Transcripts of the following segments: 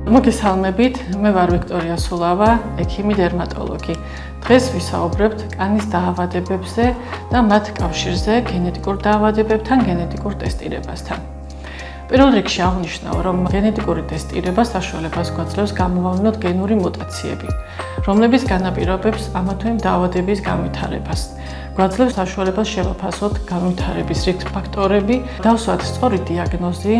მოგესალმებით, მე ვარ ვიქტორია სულავა, ექიმი დერმატოლოგი. დღეს ვისაუბრებთ კანის დაავადებებზე და მათ კავშირზე გენეტიკურ დაავადებებთან, გენეტიკურ ტესტირებასთან. პირველ რიგში აღნიშნავ, რომ გენეტიკური ტესტირება საშუალებას გვაძლევს გამოვავნოთ გენური მუტაციები, რომლებიც განაპირობებს ამა თუ იმ დაავადების განვითარებას. გვაძლევს საშუალებას შევაფასოთ განვითარების რიგ ფაქტორები, დავსვათ სწორი დიაგნოზი,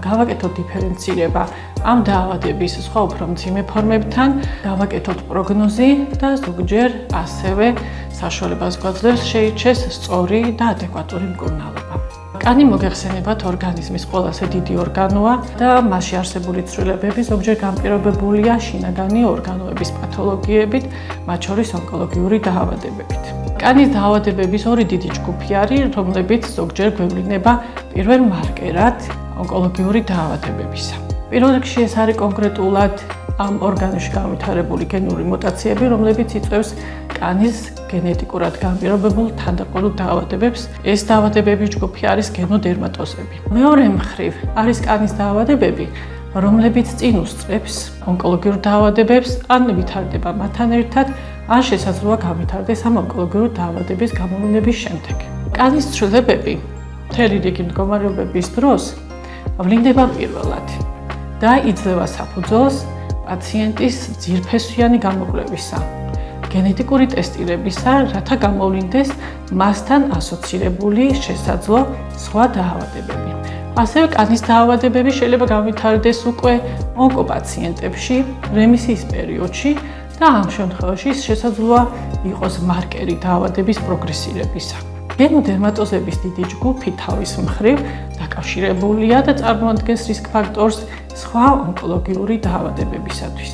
გავაკეთოთ დიფერენცირება ამ დაავადების სხვა უფრო მძიმე ფორმებთან, გავაკეთოთ პროგნოზი და ზოგჯერ ასევე საშუალებას გვაძლევს შეირჩეს სწორი და ადეკვატური მკურნალობა. კანი მოგეხსენებათ ორგანიზმის ყველაზე დიდი ორგანოა და მასში არსებული ცვლილებები ზოგჯერ განპირობებულია შინაგანი ორგანოების პათოლოგიებით, მათ შორის ონკოლოგიური დაავადებებით. კანის დაავადებების ორი დიდი ჯგუფი არის, რომლებიც ზოგჯერ გვევლინება პირველ მარკერად ონკოლოგიური დაავადებებისა. პირველ რიგში ეს არის კონკრეტულად ამ ორგანოში განვითარებული გენური მუტაციები, რომლებიც იწვევს კანის გენეტიკურად განპირობებულ თანდაყოლილ დაავადებებს. ეს დაავადებების ჯგუფი არის გენოდერმატოზები. მეორე მხრივ არის კანის დაავადებები, რომლებიც წინ უსწრებს ონკოლოგიურ დაავადებებს, ან ვითარდება მათთან ერთად, ან შესაძლოა განვითარდეს ამ ონკოლოგიური დაავადების გამოვლინების შემდეგ. კანის ცვლილებები მთელი რიგი მდგომარეობების დროს ვლინდება პირველად და იძლევა საფუძველს პაციენტის ძირფესვიანი გამოკვლევისა, გენეტიკური ტესტირებისა, რათა გამოვლინდეს მასთან ასოცირებული შესაძლო სხვა დაავადებები. ასევე კანის დაავადებები შეიძლება განვითარდეს უკვე ონკოპაციენტებში, რემისიის პერიოდში და ამ შემთხვევაში შესაძლოა იყოს მარკერი დაავადების პროგრესირებისა. გენოდერმატოზების დიდი ჯგუფი თავის მხრივ დაკავშირებულია და წარმოადგენს რისკ ფაქტორს სხვა ონკოლოგიური დაავადებებისათვის.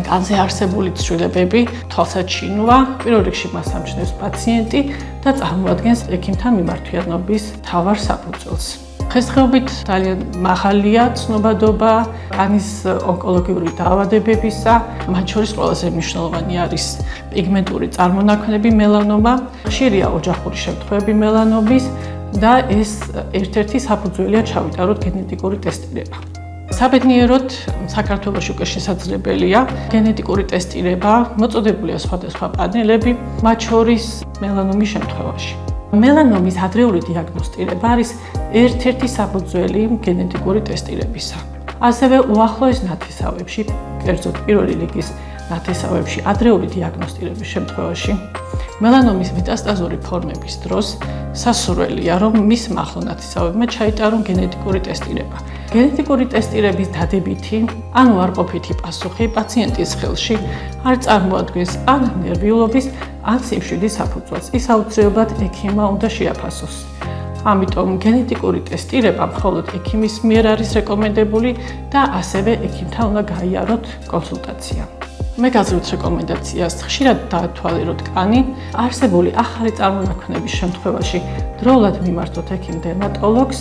კანზე არსებული ცვლილებები თვალსაჩინოა, პირველ რიგში მას ამჩნევს პაციენტი და წარმოადგენს ექიმთან მიმართვიანობის მთავარ საფუძველს. დღესდღეობით ძალიან მაღალია ცნობადობა კანის ონკოლოგიური დაავადებებისა, მათ შორის ყველაზე მნიშვნელოვანი არის პიგმენტური წარმონაქმნები მელანომა, ხშირია ოჯახური შემთხვევები მელანომის და ეს ერთ-ერთი საფუძველია ჩავიტაროთ გენეტიკური ტესტირება. საბედნიეროდ საქართველოში უკვე შესაძლებელია გენეტიკური ტესტირება, მოწოდებულია სხვადასხვა პანელები, მათ შორის მელანომის შემთხვევაში. მელანომის ადრეული დიაგნოსტირება არის ერთ-ერთი საფუძველი გენეტიკური ტესტირებისა. ასევე უახლოეს ნათესავებში, კერძოდ პირველი რიგის ნათესავებში ადრეული დიაგნოსტირების შემთხვევაში მელანომის მეტასტაზური ფორმების დროს სასურველია, რომ მის მახლო ნათესავებმა ჩაიტარონ გენეტიკური ტესტირება. გენეტიკური ტესტირების დადებითი, ანუ არყოფითი პასუხი პაციენტის ხელში არ წარმოადგენს ან ნერვიულობის, ან სიმშვიდის საფუძველს. ის აუცილებლად ექიმმა უნდა შეაფასოს. ამიტომ გენეტიკური ტესტირება მხოლოდ ექიმის მიერ არის რეკომენდებული და ასევე ექიმთან უნდა გაიაროთ კონსულტაცია. მე გაძლევთ რეკომენდაციას ხშირად დაათვალიეროთ კანი, არსებული ახალი წარმონაქმნების შემთხვევაში დროულად მიმართოთ ექიმ დერმატოლოგს,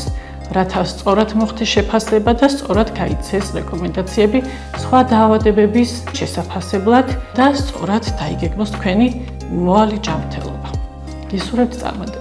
რათა სწორად მოხდეს შეფასება და სწორად გაიცეს რეკომენდაციები სხვა დაავადებების შესაფასებლად და სწორად დაიგეგმოს თქვენი მოვალე ჯანმრთელობა. გისურვებთ წარმატებას.